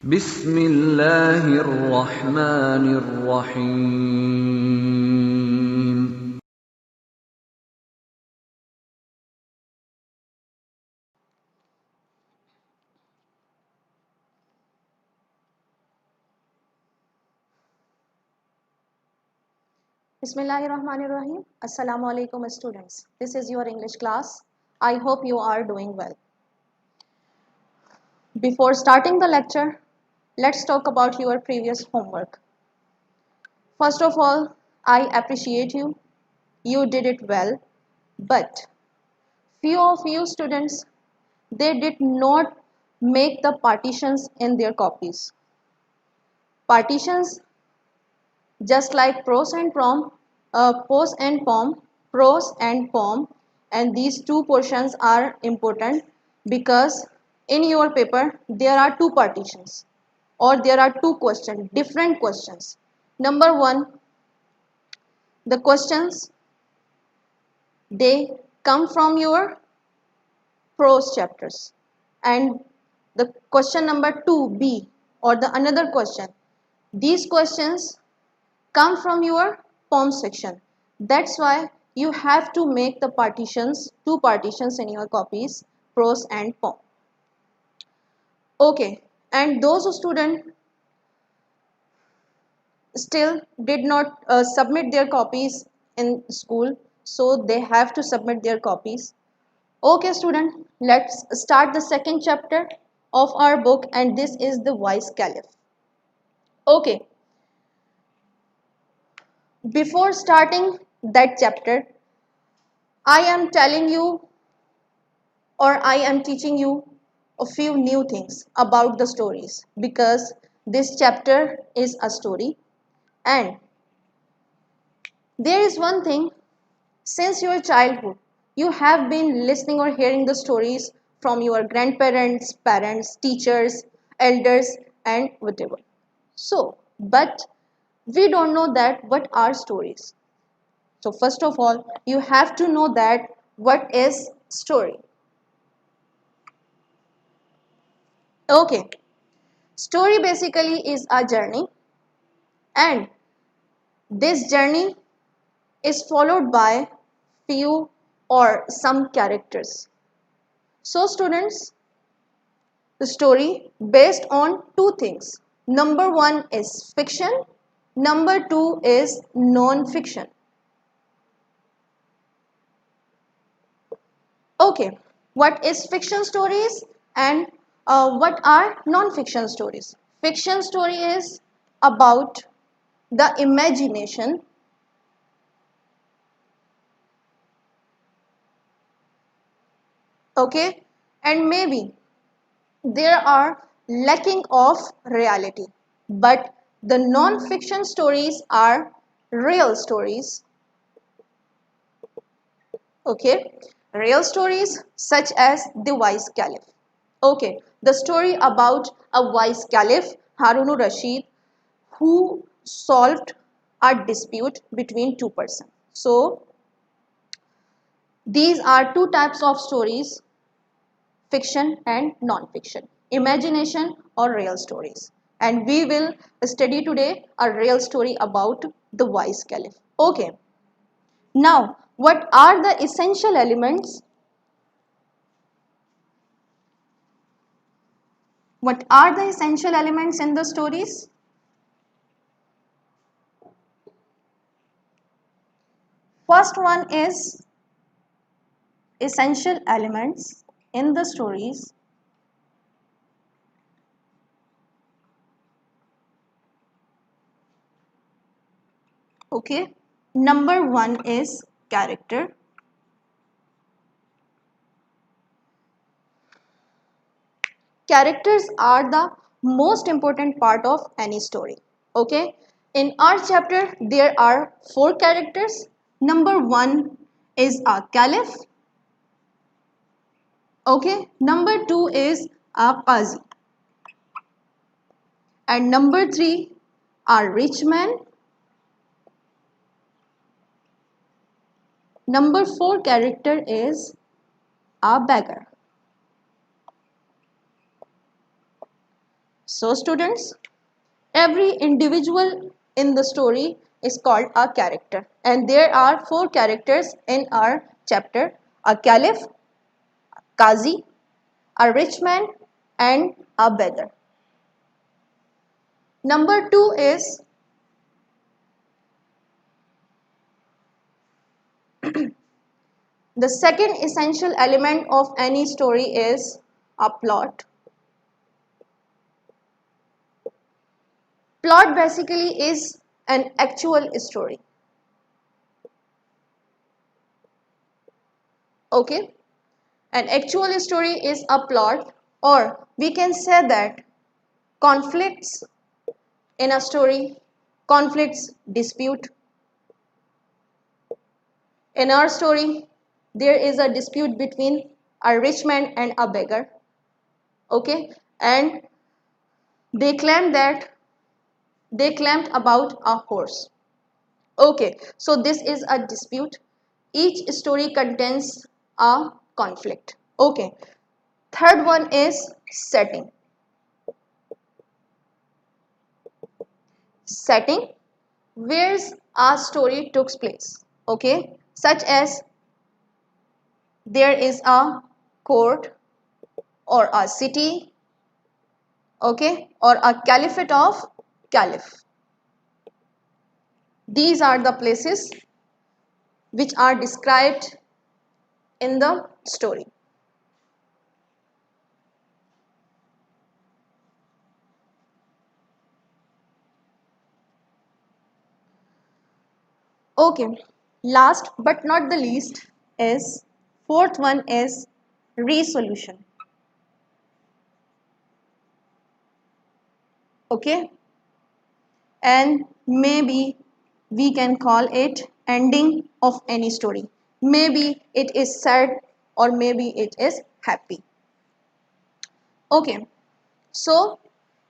بسم الله الرحمن الرحيم. Bismillahirrahmanirrahim. Assalamu alaikum students. This is your English class. I hope you are doing well. Before starting the lecture, let's talk about your previous homework. First of all, I appreciate you. You did it well, but few of you students, they did not make the partitions in their copies. Partitions just like pros and pom, and these two portions are important because in your paper there are two partitions or there are two questions, different questions. Number one, the questions they come from your prose chapters, and the question number 2b or the another question, these questions come from your poem section. That's why you have to make the partitions, two partitions in your copies, prose and poem. Okay, and those students still did not submit their copies in school, so they have to submit their copies. Okay student, let's start the second chapter of our book, and this is the wise caliph. Okay, before starting that chapter, I am telling you or I am teaching you a few new things about the stories because this chapter is a story, and there is one thing, since your childhood you have been listening or hearing the stories from your grandparents, parents, teachers, elders and whatever. So, but we don't know that what are stories. So first of all, you have to know that what is story. Okay, story basically is a journey, and this journey is followed by few or some characters. So students, the story based on two things. Number one is fiction, number two is non-fiction. Okay, what is fiction stories and what are non-fiction stories? Fiction story is about the imagination. Okay, and maybe there are lacking of reality, but the non-fiction stories are real stories. Okay, real stories such as the wise caliph. Okay, the story about a wise caliph, Harun Rashid, who solved a dispute between two persons. So these are two types of stories, fiction and non-fiction, imagination or real stories. And we will study today a real story about the wise caliph. Okay, now what are the essential elements? What are the essential elements in the stories? First one is essential elements in the stories. Okay, number one is character. Characters are the most important part of any story. Okay, in our chapter there are four characters. Number one is a caliph. Okay, number two is a qazi, and number three are rich man. Number four character is a beggar. So students, every individual in the story is called a character, and there are four characters in our chapter: a caliph, qazi, a rich man, and a beggar. Number two is the second essential element of any story is a plot. Plot basically is an actual story. Okay? An actual story is a plot, or we can say that conflicts in a story, conflicts, dispute. In our story, there is a dispute between a rich man and a beggar. Okay? And they claimed about a horse. Okay, so this is a dispute. Each story contains a conflict. Okay, third one is setting. Setting, where a story took place. Okay, such as there is a court or a city. Okay, or a caliphate of caliph. These are the places which are described in the story. Okay, last but not the least is fourth one is resolution. Okay, and maybe we can call it ending of any story. Maybe it is sad or maybe it is happy. Okay, so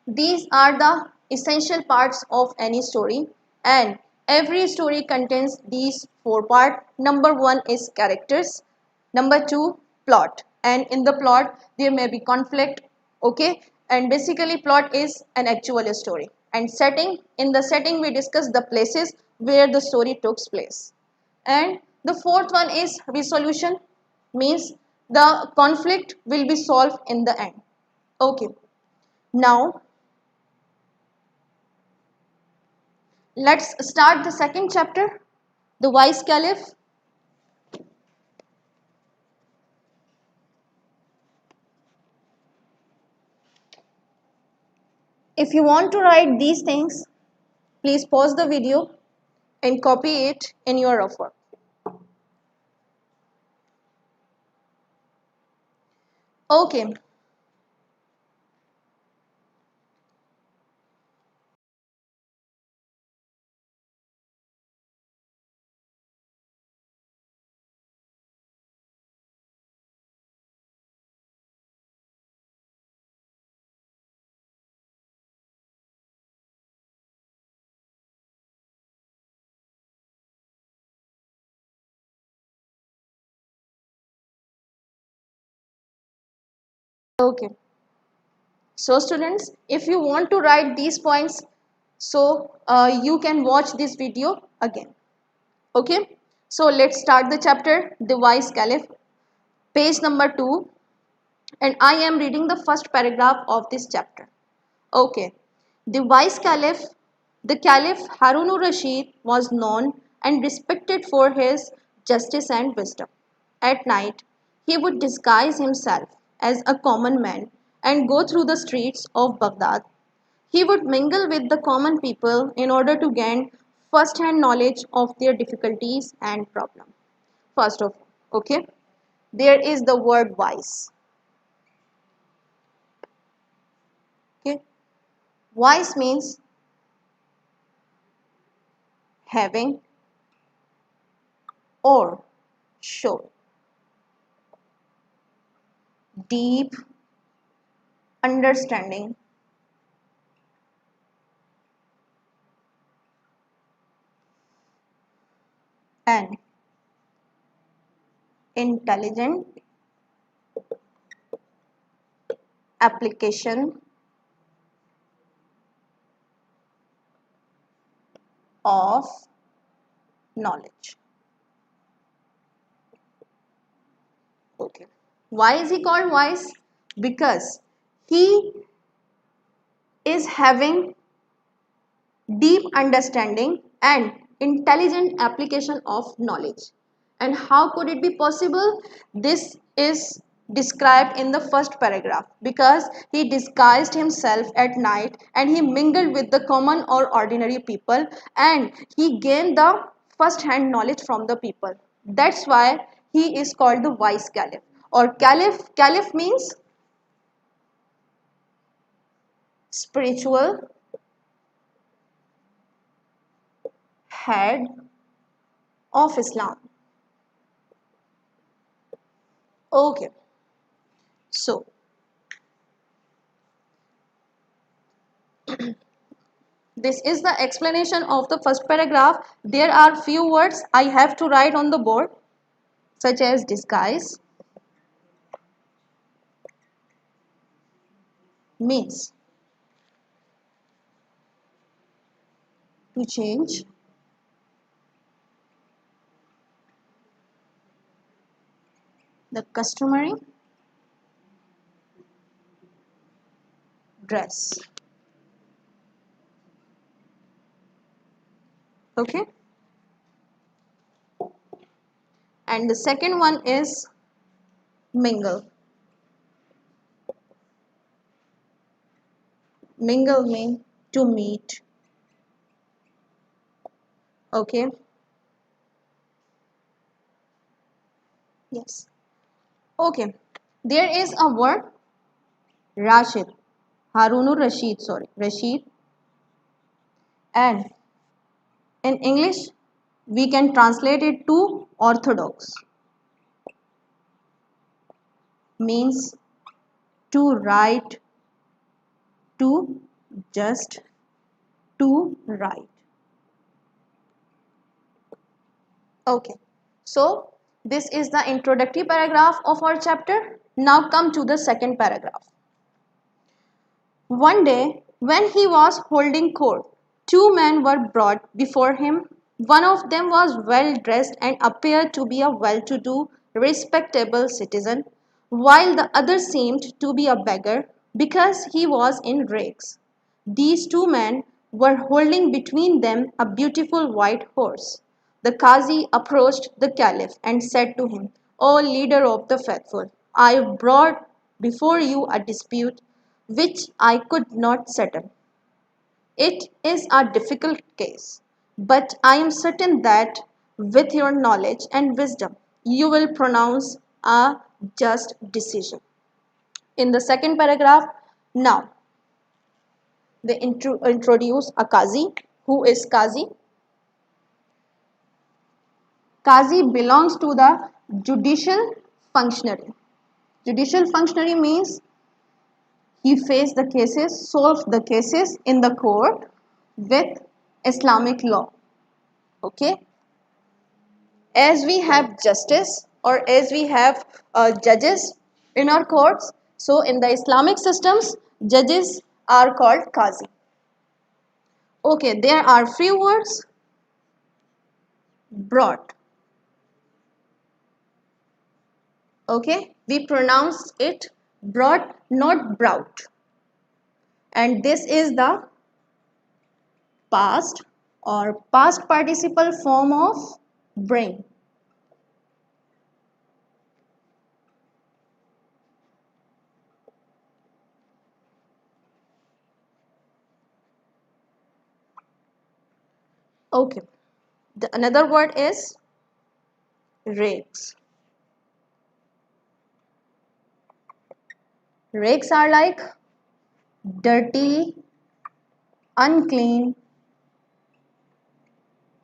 these are the essential parts of any story, and every story contains these four parts. Number one is characters, number two plot, and in the plot there may be conflict. Okay, and basically plot is an actual story. And setting, in the setting we discuss the places where the story took place. And the fourth one is resolution, means the conflict will be solved in the end. Okay, now let's start the second chapter, the wise caliph. If you want to write these things, please pause the video and copy it in your rough work. Okay, okay. So students, if you want to write these points, so you can watch this video again. Okay, so let's start the chapter, the wise caliph, page number 2, and I am reading the first paragraph of this chapter. Okay, the wise caliph, the caliph Harun al-Rashid was known and respected for his justice and wisdom. At night, he would disguise himself as a common man and go through the streets of Baghdad. He would mingle with the common people in order to gain first-hand knowledge of their difficulties and problems. First of all, okay, there is the word wise. Okay, wise means having or show deep understanding and intelligent, application of knowledge. Okay. Why is he called wise? Because he is having deep understanding and intelligent application of knowledge. And how could it be possible? This is described in the first paragraph, because he disguised himself at night and he mingled with the common or ordinary people, and he gained the first hand knowledge from the people. That's why he is called the wise caliph. Or caliph means spiritual head of Islam. Okay, so this is the explanation of the first paragraph. There are few words I have to write on the board, such as disguise means to change the customary dress. Okay, and the second one is mingle. Mingle means to meet. Okay, yes. Okay, there is a word Rashid, Harunur Rashid, sorry, Rashid, and in English we can translate it to orthodox, means to write, to just to write. Okay, so this is the introductory paragraph of our chapter. Now come to the second paragraph. One day, when he was holding court, two men were brought before him. One of them was well dressed and appeared to be a well to do, respectable citizen, while the other seemed to be a beggar because he was in rags. These two men were holding between them a beautiful white horse. The Qazi approached the Caliph and said to him, O leader of the faithful, I have brought before you a dispute which I could not settle. It is a difficult case, but I am certain that with your knowledge and wisdom, you will pronounce a just decision. In the second paragraph, now they introduce a Qazi. Who is Qazi? Qazi belongs to the judicial functionary. Judicial functionary means he faced the cases, solved the cases in the court with Islamic law. Okay. As we have justice, or as we have judges in our courts, so in the Islamic systems, judges are called Qazi. Okay, there are few words brought. Okay, we pronounce it brought, not brought. And this is the past or past participle form of bring. Okay, another word is rakes. Rakes are like dirty, unclean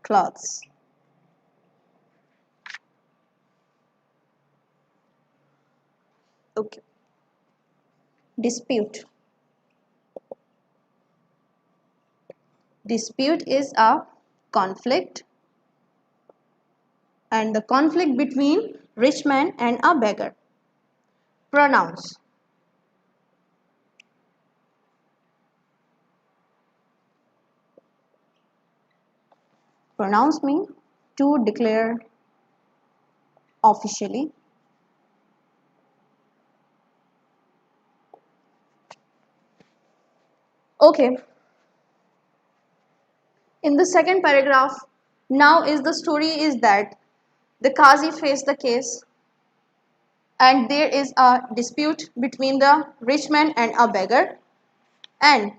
clothes. Okay. Dispute. Dispute is a conflict, and the conflict between rich man and a beggar. Pronouns. pronounce me to declare officially. Okay, in the second paragraph, now is the story is that the Qazi faced the case and there is a dispute between the rich man and a beggar, and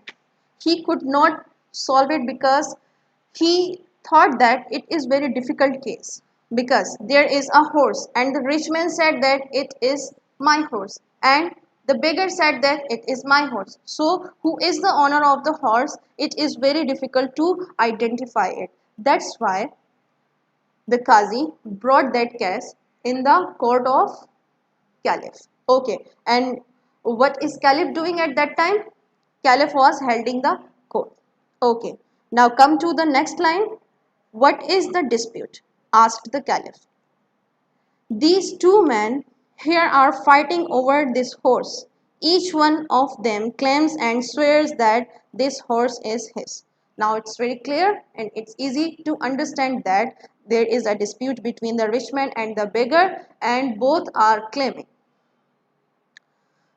he could not solve it because he thought that it is very difficult case, because there is a horse and the rich man said that it is my horse and the beggar said that it is my horse. So who is the owner of the horse? It is very difficult to identify it. That's why the Qazi brought that case in the court of Caliph. Okay, and what is Caliph doing at that time? Caliph was holding the court. Okay, now come to the next line. What is the dispute? Asked the Caliph. These two men here are fighting over this horse. Each one of them claims and swears that this horse is his. Now it's very clear and it's easy to understand that there is a dispute between the rich man and the beggar, and both are claiming.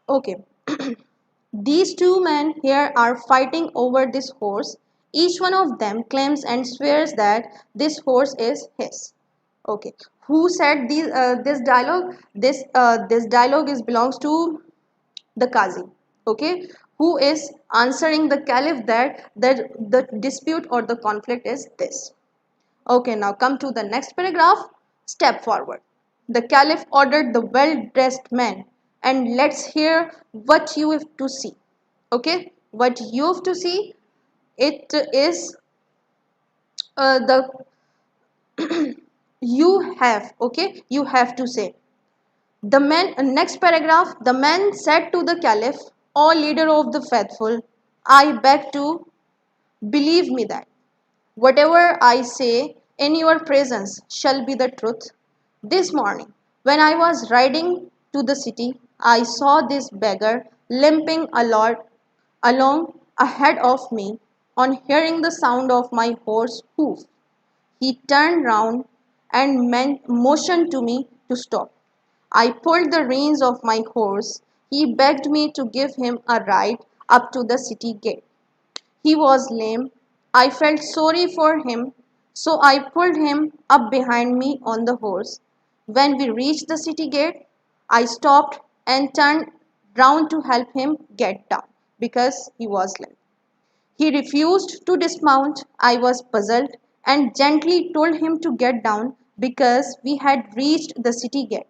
Okay, these two men here are fighting over this horse. Each one of them claims and swears that this horse is his. Okay, who said this dialogue? This dialogue belongs to the Qazi. Okay, who is answering the Caliph that the dispute or the conflict is this. Okay, now come to the next paragraph. Step forward. The Caliph ordered the well-dressed man, and let's hear what you have to see. Okay, what you have to see, it is the you have to say. The man, next paragraph, the man said to the Caliph, O leader of the faithful, I beg to believe me that whatever I say in your presence shall be the truth. This morning, when I was riding to the city, I saw this beggar limping along ahead of me. On hearing the sound of my horse hoof, he turned round and motioned to me to stop. I pulled the reins of my horse. He begged me to give him a ride up to the city gate. He was lame. I felt sorry for him, so I pulled him up behind me on the horse. When we reached the city gate, I stopped and turned round to help him get down because he was lame. He refused to dismount. I was puzzled and gently told him to get down because we had reached the city gate.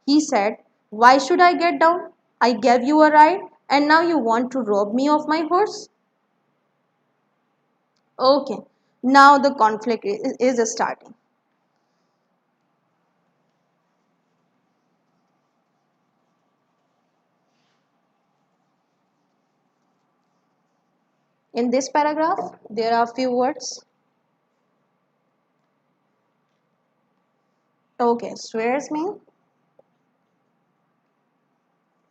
He said, Why should I get down? I gave you a ride and now you want to rob me of my horse? Okay, now the conflict is starting. In this paragraph, there are few words. Okay, swears me,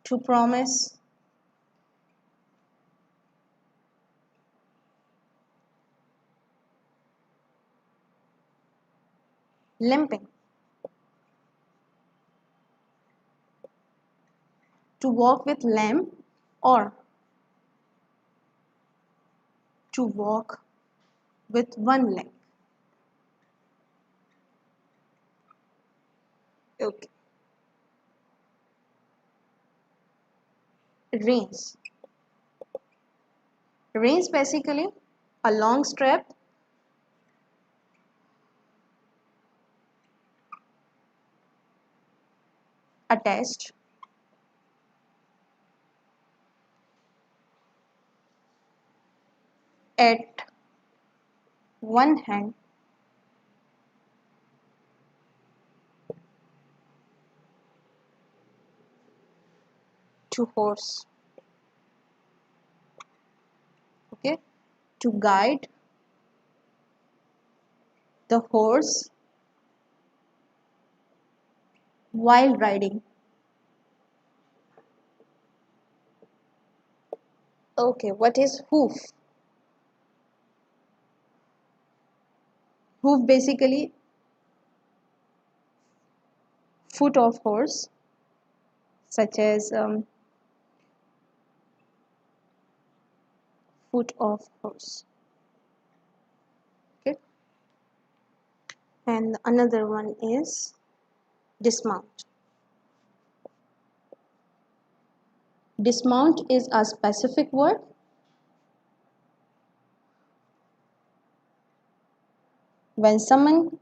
to promise, limping, to walk with limp, or to walk with one leg. Okay, reins. Reins basically a long strap attached at one hand to horse. Okay, to guide the horse while riding. Okay, what is hoof? hoof basically foot of horse, such as foot of horse. Okay, and another one is dismount. Dismount is a specific word when someone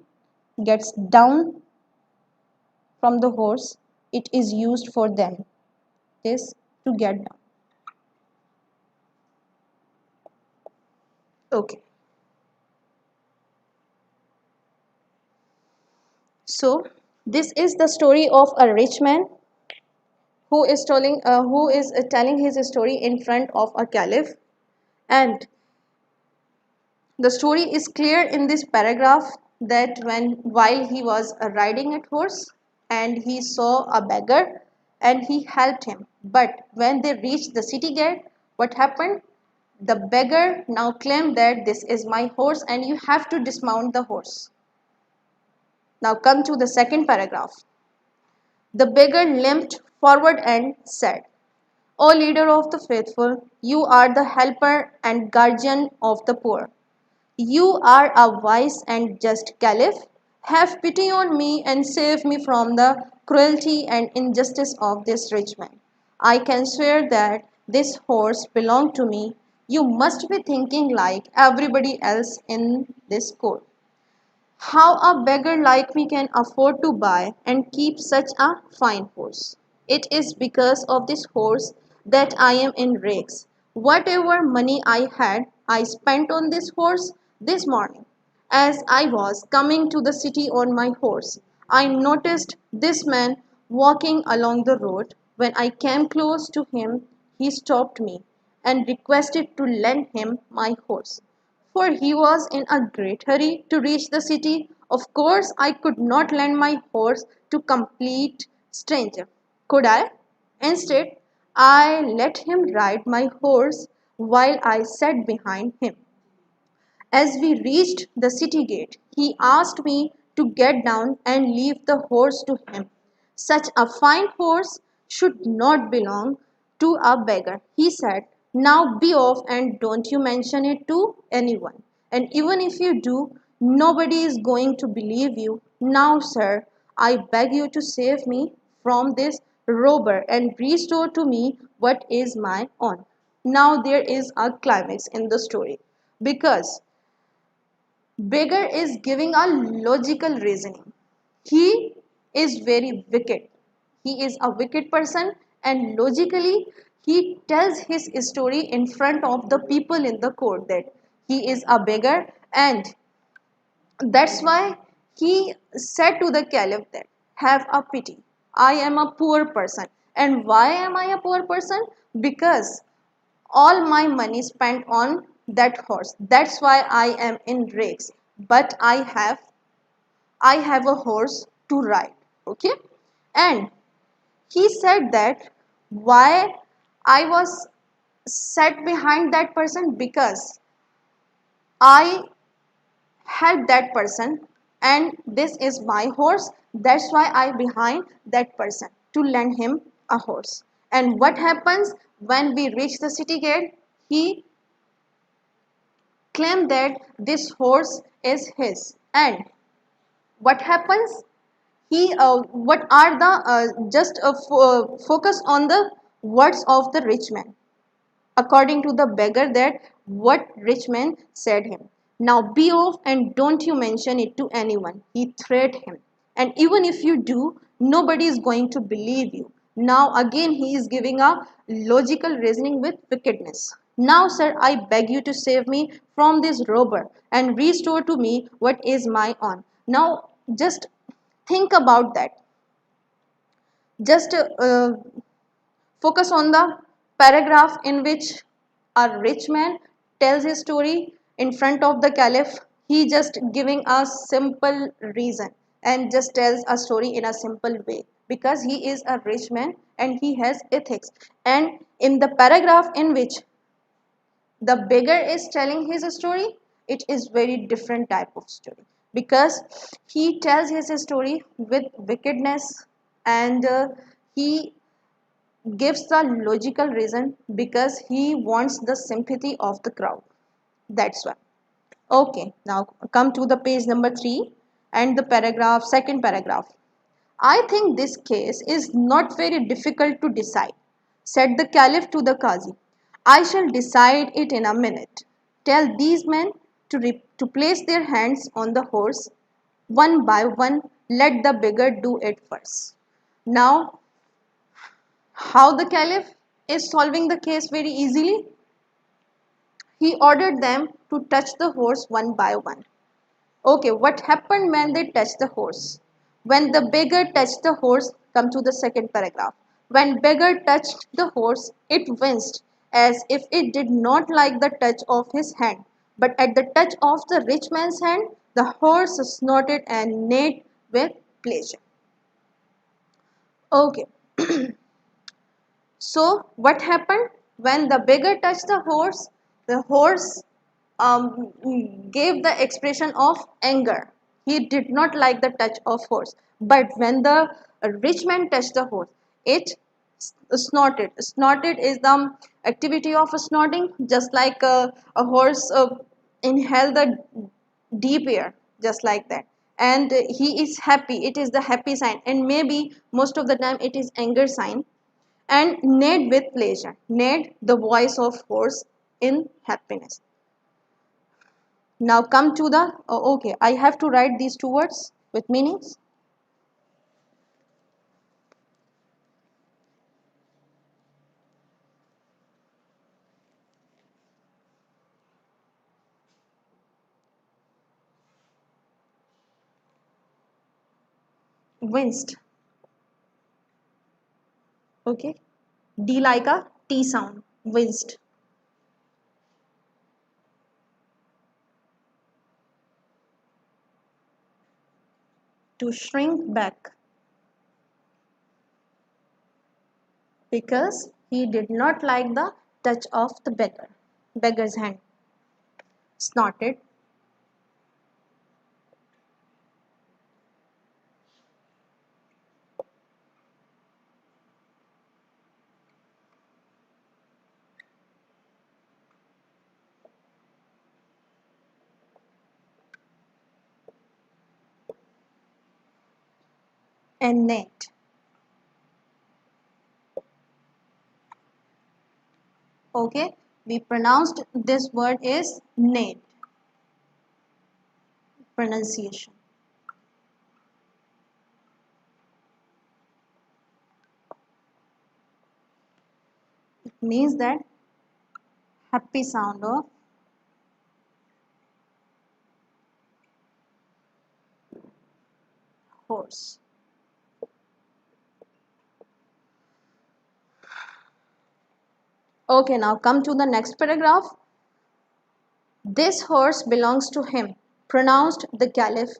gets down from the horse. It is used for them. This to get down. Okay. So this is the story of a rich man who is telling his story in front of a caliph, and the story is clear in this paragraph that when while he was riding at horse and he saw a beggar and he helped him, but when they reached the city gate, what happened? The beggar now claimed that this is my horse and you have to dismount the horse. Now come to the second paragraph. The beggar limped forward and said, O leader of the faithful, you are the helper and guardian of the poor. You are a wise and just caliph. Have pity on me and save me from the cruelty and injustice of this rich man. I can swear that this horse belonged to me. You must be thinking like everybody else in this court. How a beggar like me can afford to buy and keep such a fine horse? It is because of this horse that I am in rags. Whatever money I had, I spent on this horse this morning. As I was coming to the city on my horse, I noticed this man walking along the road. When I came close to him, he stopped me and requested to lend him my horse, for he was in a great hurry to reach the city. Of course, I could not lend my horse to complete stranger, could I? Instead, I let him ride my horse while I sat behind him. As we reached the city gate, he asked me to get down and leave the horse to him. Such a fine horse should not belong to a beggar, he said. Now be off and don't you mention it to anyone. And even if you do, nobody is going to believe you. Now, sir, I beg you to save me from this robber and restore to me what is my own. Now there is a climax in the story because beggar is giving a logical reasoning. He is very wicked. He is a wicked person, and logically he tells his story in front of the people in the court that he is a beggar, and that's why he said to the caliph that have a pity. I am a poor person. And why am I a poor person? Because all my money spent on that horse. That's why I am in rags. But I have a horse to ride. Okay? And he said that why I was sat behind that person because I help that person and this is my horse. That's why I behind that person to lend him a horse. And what happens when we reach the city gate? He claimed that this horse is his. And what happens? He what are the just focus on the words of the rich man according to the beggar that what rich man said him. Now be off and don't you mention it to anyone. He threatened him. And even if you do, nobody is going to believe you. Now again he is giving a logical reasoning with wickedness. Now sir, I beg you to save me from this robber and restore to me what is my own. Now just think about that. Just focus on the paragraph in which a rich man tells his story in front of the caliph. He just giving a simple reason and just tells a story in a simple way because he is a rich man and he has ethics. And in the paragraph in which the beggar is telling his story, it is very different type of story. because he tells his story with wickedness, and he gives the logical reason because he wants the sympathy of the crowd. That's why. Okay, now come to the page number 3 and the paragraph, second paragraph. I think this case is not very difficult to decide, said the Caliph to the Qazi. I shall decide it in a minute. Tell these men to place their hands on the horse one by one. Let the beggar do it first. Now, how the Caliph is solving the case very easily? He ordered them to touch the horse one by one. Okay, what happened when they touched the horse? When the beggar touched the horse, come to the second paragraph. When beggar touched the horse, it winced as if it did not like the touch of his hand. But at the touch of the rich man's hand, the horse snorted and neighed with pleasure. Okay, so what happened when the beggar touched the horse? The horse gave the expression of anger. He did not like the touch of horse. But when the rich man touched the horse, it snorted. Snorted is the activity of snorting, just like a horse inhale the deep air, just like that. And he is happy. It is the happy sign, and maybe most of the time it is anger sign. And neighed with pleasure. Neighed, the voice of horse in happiness. Now come to the, oh, okay, I have to write these two words with meanings. Winced. Okay. D like a T sound. Winced. To shrink back. Because he did not like the touch of the beggar. Beggar's hand. Snorted. And neighed. Okay. We pronounced this word is neighed. Pronunciation. It means that happy sound of horse. Okay, now come to the next paragraph. This horse belongs to him, pronounced the Caliph.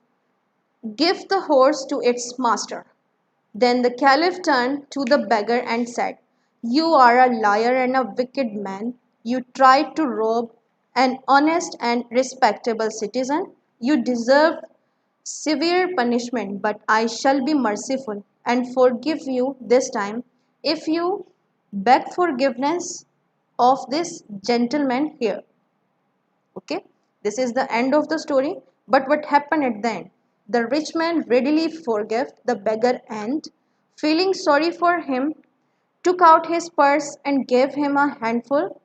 Give the horse to its master. Then the Caliph turned to the beggar and said, You are a liar and a wicked man. You tried to rob an honest and respectable citizen. You deserve severe punishment, but I shall be merciful and forgive you this time if you beg forgiveness of this gentleman here. Okay, this is the end of the story. But what happened at the end? The rich man readily forgave the beggar and, feeling sorry for him, took out his purse and gave him a handful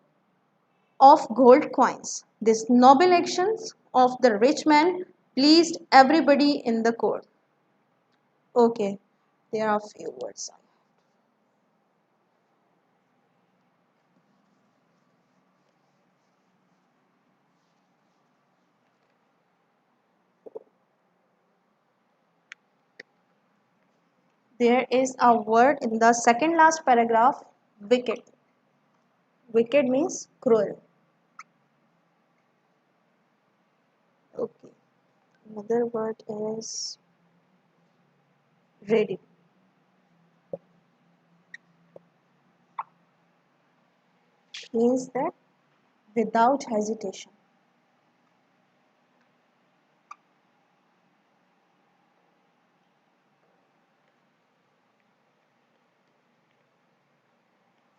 of gold coins. This noble actions of the rich man pleased everybody in the court. Okay, there are few words. There is a word in the second last paragraph, wicked. Wicked means cruel. Okay. Another word is ready. Means that without hesitation.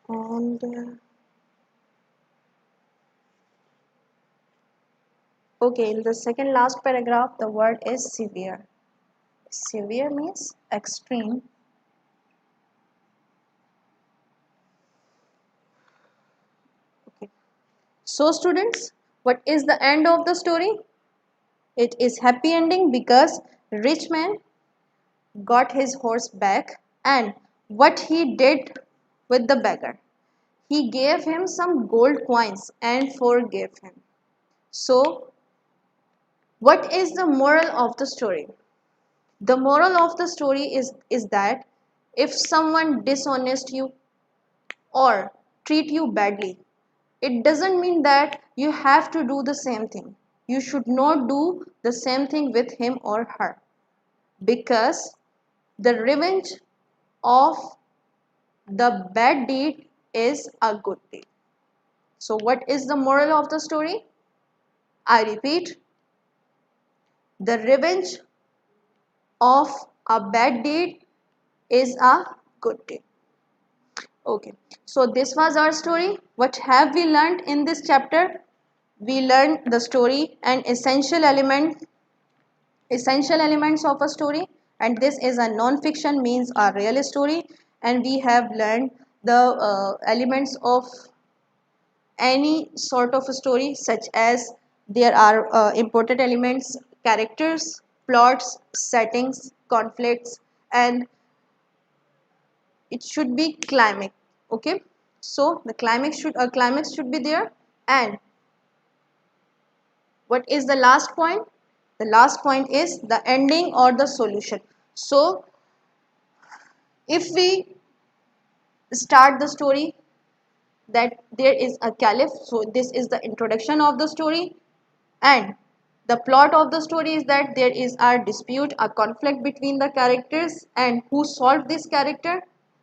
And okay, in the second last paragraph, the word is severe. Severe means extreme. Okay. So students, what is the end of the story? It is happy ending because rich man got his horse back, and what he did with the beggar? He gave him some gold coins and forgave him. So, what is the moral of the story? The moral of the story is that if someone dishonest you or treat you badly, it doesn't mean that you have to do the same thing. You should not do the same thing with him or her, because the revenge of the bad deed is a good deed. So, what is the moral of the story? I repeat, the revenge of a bad deed is a good deed. Okay, so this was our story. What have we learned in this chapter? We learned the story and essential elements of a story, and this is a non-fiction, means a real story, and we have learned the elements of any sort of a story, such as there are important elements, characters, plots, settings, conflicts, and it should be climax. Okay, so the climax should be there. And what is the last point? The last point is the ending or the solution. So if we start the story that there is a caliph, so this is the introduction of the story, and the plot of the story is that there is a dispute, a conflict between the characters, and who solved this character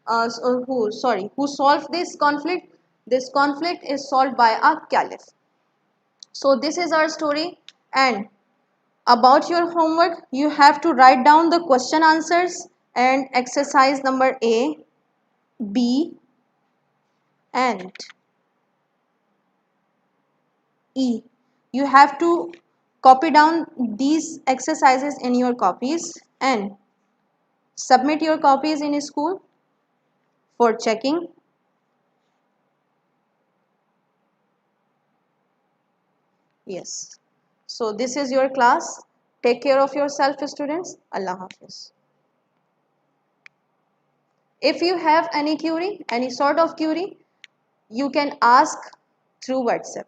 who solved this conflict. This conflict is solved by a caliph. So this is our story. And about your homework, you have to write down the question answers and exercise number A, B, and E. You have to copy down these exercises in your copies and submit your copies in school for checking. Yes. So this is your class. Take care of yourself, students. Allah Hafiz. If you have any query, any sort of query, you can ask through WhatsApp.